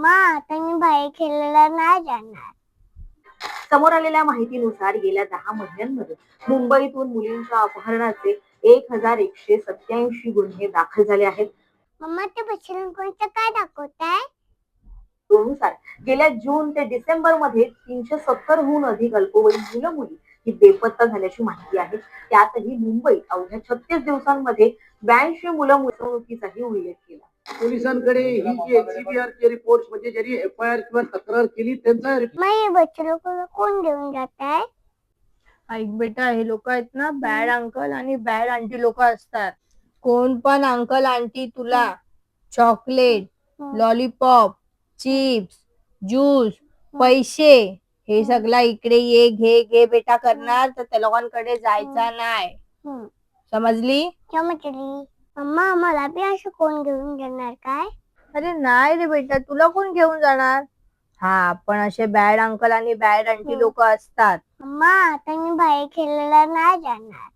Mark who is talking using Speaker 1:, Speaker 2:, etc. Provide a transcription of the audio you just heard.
Speaker 1: Mamma आता मी बाहेर खेळायला नाही जाणार.
Speaker 2: समोर आलेल्या माहितीनुसार गेल्या 10 महिन्यांमध्ये मुंबईतून मुलींच्या अपहरणाचे 1187 गुन्हे दाखल झाले आहेत.
Speaker 1: मम्मा ते बछलन कोणतं काय दाखवताय?
Speaker 2: नुसार गेल्या जून ते डिसेंबर मध्ये 370हून अधिक अल्पवयीन मुलं मुली ही बेपत्ता झाल्याची माहिती आहे. त्यातही मुंबईत अवघ्या 36 दिवसांमध्ये 82 मुलं फसवणुकीचाही उल्लेख केला.
Speaker 3: पोलिसांकडे ही जी HCBR चे रिपोर्ट म्हणजे ज्यांनी FIR किंवा तक्रार केली त्यांचा
Speaker 1: हे बच्चे कोण घेऊन जात आहे?
Speaker 4: ऐक बेटा, हे लोक आहेत ना बॅड अंकल आणि बॅड आंटी लोक असतात. कोण पण अंकल आंटी तुला चॉकलेट, लॉलीपॉप, चिप्स, ज्यूस, पैसे हे सगळं इकडे ये घे घे बेटा करणार तर त्या लोकांकडे जायचा नाही. समजली?
Speaker 1: समजली. मम्मा मला बी असं कोण घेऊन जाणार काय?
Speaker 4: अरे नाही रे बेटा, तुला कोण घेऊन जाणार? हा, पण असे बॅड अंकल आणि बॅड आंटी लोक असतात.
Speaker 1: मम्मा आता मी बाहेर खेळायला नाही जाणार.